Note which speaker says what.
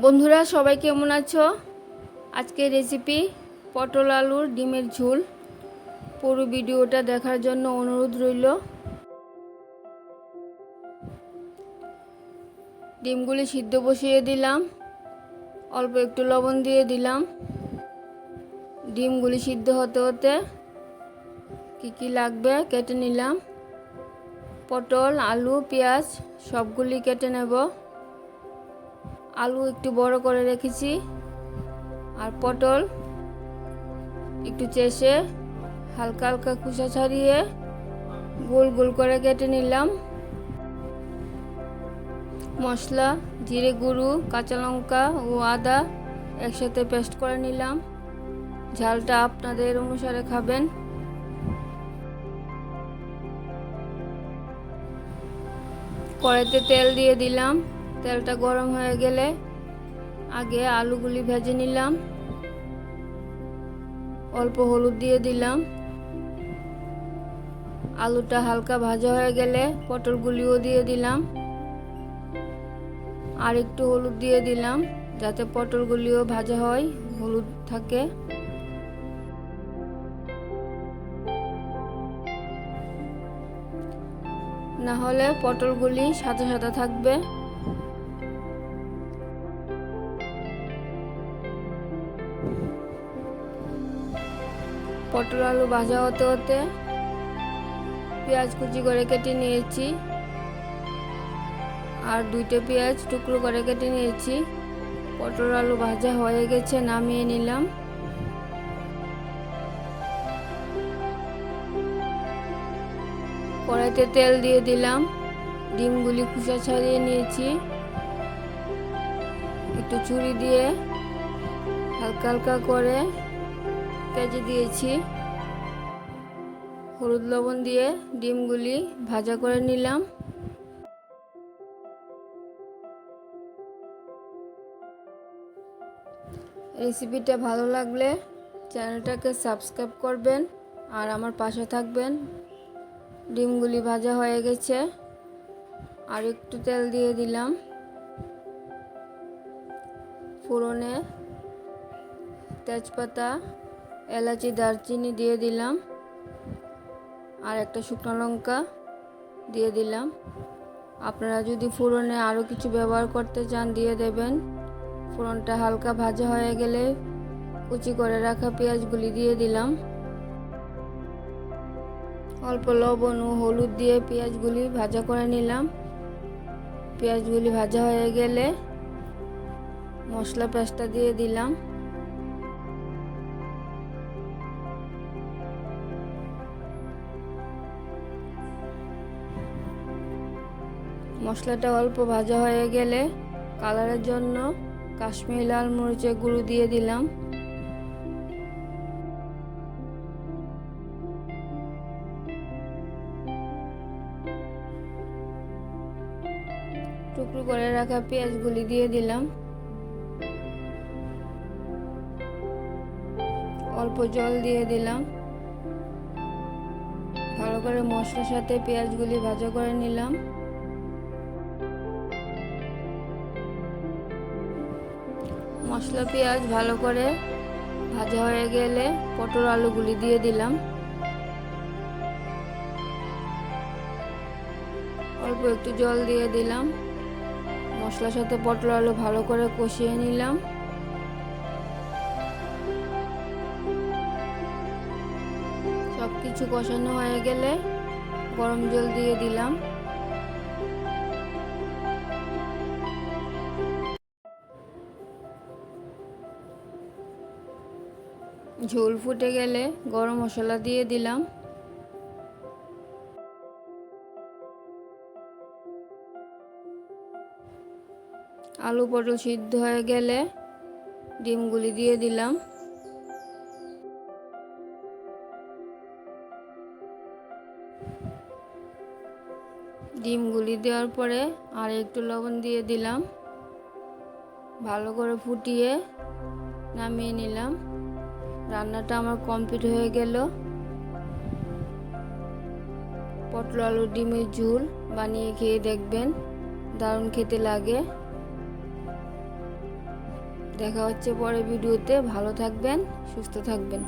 Speaker 1: বন্ধুরা সবাই কেমন আছো? আজকে রেসিপি পটল আলুর ডিমের ঝোল। পুরো ভিডিওটা দেখার জন্য অনুরোধ রইল। ডিমগুলি সিদ্ধ বসিয়ে দিলাম, অল্প একটু লবণ দিয়ে দিলাম। ডিমগুলি সিদ্ধ হতে হতে কি লাগবে কেটে নিলাম। পটল, আলু, পেঁয়াজ সবগুলি কেটে নেব। আলু একটু বড় করে রেখেছি, আর পটল একটু চেষে হালকা হালকা খোসা ছাড়িয়ে গোল গোল করে কেটে নিলাম। মশলা জিরে গুঁড়ো, কাঁচা লঙ্কা ও আদা একসাথে পেস্ট করে নিলাম। ঝালটা আপনাদের অনুসারে খাবেন। কড়াইতে তেল দিয়ে দিলাম। তেলটা গরম হয়ে গেলে আগে আলুগুলি ভেজে নিলাম। অল্প হলুদ দিয়ে দিলাম। আলুটা হালকা ভাজা হয়ে গেলে পটলগুলিও দিয়ে দিলাম। আর একটু হলুদ দিয়ে দিলাম যাতে পটলগুলিও ভাজা হয়, হলুদ থাকে। না হলে পটলগুলি সাদা সাদা থাকবে। পটল আলু ভাজা হতে হতে পেঁয়াজ কুচি করে কেটে নিয়েছি, আর দুইটা পেঁয়াজ টুকরো করে কেটে নিয়েছি। পটল আলু ভাজা হয়ে গেছে, নামিয়ে নিলাম। কড়াইতে তেল দিয়ে দিলাম। ডিমগুলি খোসা ছাড়িয়ে নিয়েছি। একটু ছুরি দিয়ে হালকা হালকা করে কেটে দিয়েছি। হলুদ লবণ দিয়ে ডিমগুলি ভাজা করে নিলাম। রেসিপিটা ভালো লাগলে চ্যানেলটাকে সাবস্ক্রাইব করবেন আর আমার পাশে থাকবেন। ডিমগুলি ভাজা হয়ে গেছে, আর একটু তেল দিয়ে দিলাম। ফোড়নে তেজপাতা, এলাচি, দারচিনি দিয়ে দিলাম, আর একটা শুকনো লঙ্কা দিয়ে দিলাম। আপনারা যদি ফোড়নে আরও কিছু ব্যবহার করতে চান দিয়ে দেবেন। ফোড়নটা হালকা ভাজা হয়ে গেলে কুচি করে রাখা পেঁয়াজগুলি দিয়ে দিলাম। অল্প লবণ ও হলুদ দিয়ে পেঁয়াজগুলি ভাজা করে নিলাম। পেঁয়াজগুলি ভাজা হয়ে গেলে মশলা পেস্টটা দিয়ে দিলাম। মশলাটা অল্প ভাজা হয়ে গেলে কালারের জন্য কাশ্মীরি লাল মরিচের গুঁড়ো দিয়ে দিলাম। টুকরো করে রাখা পেঁয়াজগুলি দিয়ে দিলাম। অল্প জল দিয়ে দিলাম। ভালো করে মশলার সাথে পেঁয়াজগুলি ভাজা করে নিলাম। মশলা পেঁয়াজ ভালো করে ভাজা হয়ে গেলে পটল আলুগুলি দিয়ে দিলাম। অল্প একটু জল দিয়ে দিলাম। মশলার সাথে পটল আলু ভালো করে কষিয়ে নিলাম। সব কিছু কষানো হয়ে গেলে গরম জল দিয়ে দিলাম। ঝোল ফুটে গেলে গরম মশলা দিয়ে দিলাম। আলু পটল সিদ্ধ হয়ে গেলে ডিমগুলি দিয়ে দিলাম। ডিমগুলি দেওয়ার পরে আর একটু লবণ দিয়ে দিলাম। ভালো করে ফুটিয়ে নামিয়ে নিলাম। রান্নাটা আমার কমপ্লিট হয়ে গেল। পটল আলু ডিমের ঝোল বানিয়ে খেয়ে দেখবেন, দারুণ খেতে লাগে। দেখা হচ্ছে পরের ভিডিওতে। ভালো থাকবেন, সুস্থ থাকবেন।